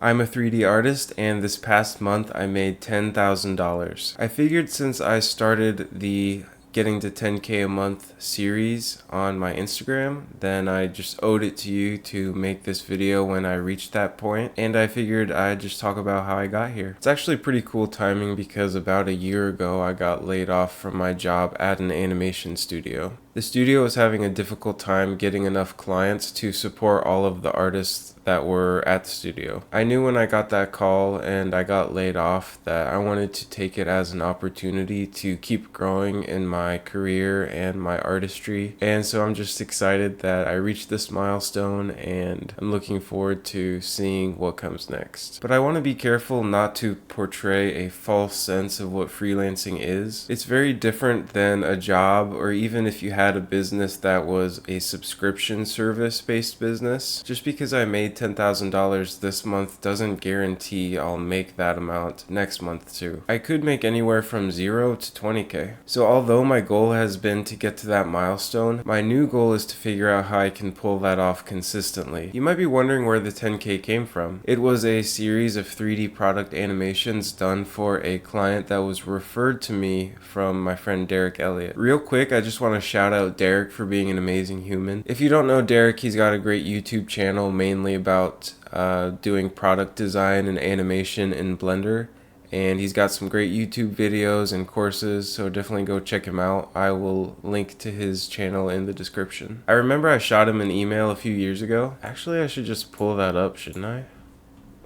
I'm a 3D artist, and this past month I made $10,000. I figured since I started the Getting to 10K a month series on my Instagram, then I just owed it to you to make this video when I reached that point, and I figured I'd just talk about how I got here. It's actually pretty cool timing because about a year ago I got laid off from my job at an animation studio. The studio was having a difficult time getting enough clients to support all of the artists that were at the studio. I knew when I got that call and I got laid off that I wanted to take it as an opportunity to keep growing in my career and my artistry, and so I'm just excited that I reached this milestone and I'm looking forward to seeing what comes next. But I want to be careful not to portray a false sense of what freelancing is. It's very different than a job, or even if you had a business that was a subscription service based business. Just because I made $10,000 this month doesn't guarantee I'll make that amount next month too. I could make anywhere from 0 to 20K. So although my goal has been to get to that milestone, my new goal is to figure out how I can pull that off consistently. You might be wondering where the 10K came from. It was a series of 3D product animations done for a client that was referred to me from my friend Derek Elliott. Real quick, I just want to shout out Derek for being an amazing human. If you don't know Derek, he's got a great YouTube channel mainly about doing product design and animation in Blender, and he's got some great YouTube videos and courses, so definitely go check him out. I will link to his channel in the description. I remember I shot him an email a few years ago. Actually, I should just pull that up, shouldn't I?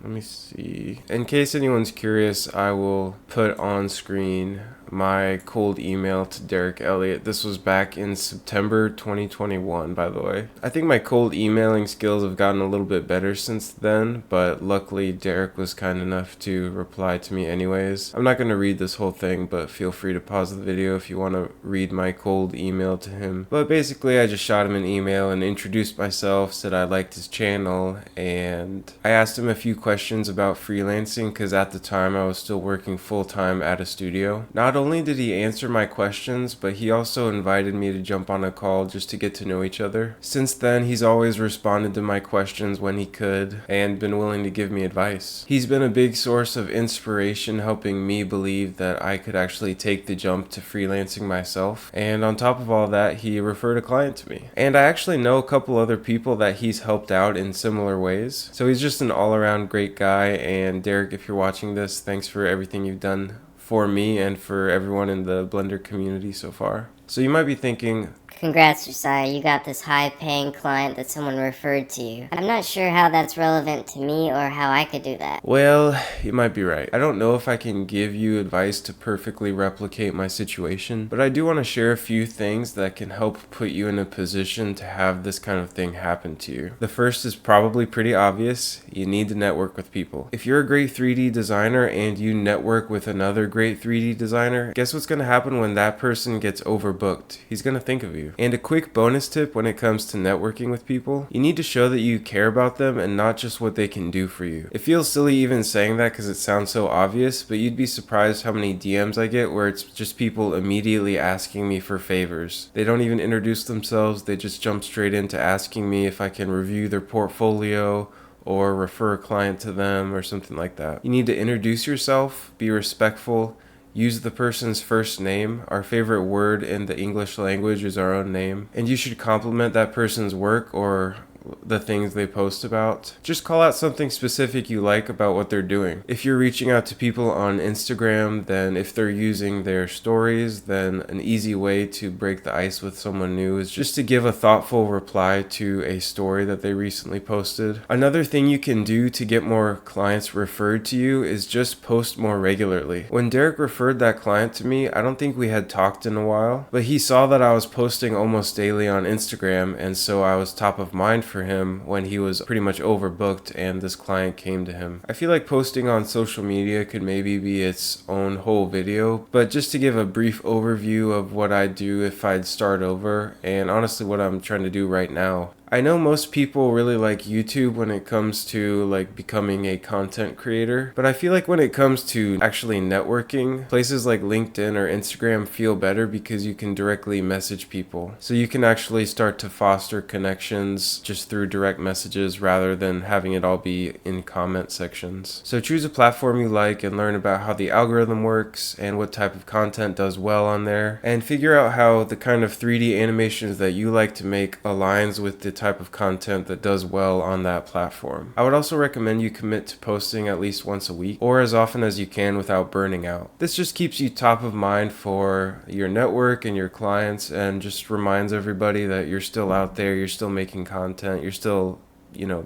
Let me see. In case anyone's curious, I will put on screen my cold email to Derek Elliott. This was back in September 2021, by the way. I think my cold emailing skills have gotten a little bit better since then, but luckily Derek was kind enough to reply to me anyways. I'm not going to read this whole thing, but feel free to pause the video if you want to read my cold email to him. But basically, I just shot him an email and introduced myself, said I liked his channel, and I asked him a few questions about freelancing because at the time I was still working full-time at a studio. Not only did he answer my questions, but he also invited me to jump on a call just to get to know each other. Since then, he's always responded to my questions when he could and been willing to give me advice. He's been a big source of inspiration, helping me believe that I could actually take the jump to freelancing myself. And on top of all that, he referred a client to me. And I actually know a couple other people that he's helped out in similar ways. So he's just an all-around great guy. And Derek, if you're watching this, thanks for everything you've done for me and for everyone in the Blender community so far. So you might be thinking, congrats, Josiah, you got this high-paying client that someone referred to you. I'm not sure how that's relevant to me or how I could do that. well, you might be right. I don't know if I can give you advice to perfectly replicate my situation, but I do want to share a few things that can help put you in a position to have this kind of thing happen to you. The first is probably pretty obvious. You need to network with people. If you're a great 3D designer and you network with another great 3D designer, guess what's going to happen when that person gets overbooked? He's going to think of you. And a quick bonus tip when it comes to networking with people, you need to show that you care about them and not just what they can do for you. It feels silly even saying that because it sounds so obvious, but you'd be surprised how many DMs I get where it's just people immediately asking me for favors. They don't even introduce themselves, they just jump straight into asking me if I can review their portfolio or refer a client to them or something like that. You need to introduce yourself, be respectful, use the person's first name. Our favorite word in the English language is our own name. And you should compliment that person's work or the things they post about. Just call out something specific you like about what they're doing. If you're reaching out to people on Instagram, then if they're using their stories, then an easy way to break the ice with someone new is just to give a thoughtful reply to a story that they recently posted. Another thing you can do to get more clients referred to you is just post more regularly. When Derek referred that client to me, I don't think we had talked in a while, but he saw that I was posting almost daily on Instagram, and so I was top of mind for him when he was pretty much overbooked and this client came to him. I feel like posting on social media could maybe be its own whole video, but just to give a brief overview of what I'd do if I'd start over, and honestly what I'm trying to do right now. I know most people really like YouTube when it comes to like becoming a content creator, but I feel like when it comes to actually networking, places like LinkedIn or Instagram feel better because you can directly message people. So you can actually start to foster connections just through direct messages rather than having it all be in comment sections. So choose a platform you like and learn about how the algorithm works and what type of content does well on there, and figure out how the kind of 3D animations that you like to make aligns with the type of content that does well on that platform. I would also recommend you commit to posting at least once a week or as often as you can without burning out. This just keeps you top of mind for your network and your clients, and just reminds everybody that you're still out there, you're still making content, you're still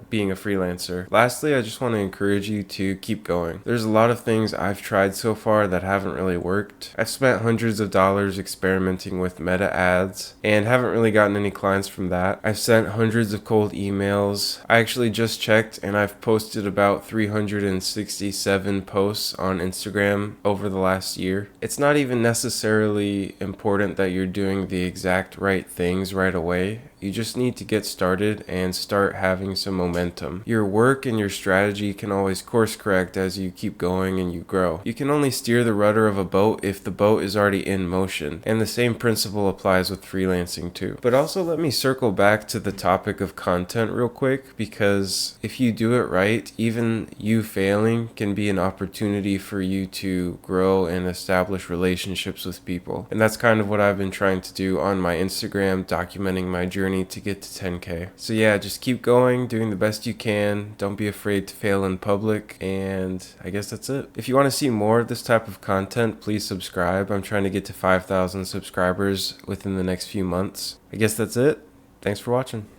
being a freelancer. Lastly, I just want to encourage you to keep going. There's a lot of things I've tried so far that haven't really worked. I've spent hundreds of dollars experimenting with meta ads and haven't really gotten any clients from that. I've sent hundreds of cold emails. I actually just checked and I've posted about 367 posts on Instagram over the last year. It's not even necessarily important that you're doing the exact right things right away. You just need to get started and start having some momentum. Your work and your strategy can always course correct as you keep going and you grow. You can only steer the rudder of a boat if the boat is already in motion, and the same principle applies with freelancing too. But also let me circle back to the topic of content real quick, because if you do it right, even you failing can be an opportunity for you to grow and establish relationships with people. And that's kind of what I've been trying to do on my Instagram, documenting my journey to get to 10K. So yeah, just keep going, doing the best you can. Don't be afraid to fail in public, and I guess that's it. If you want to see more of this type of content, please subscribe. I'm trying to get to 5,000 subscribers within the next few months. I guess that's it. Thanks for watching.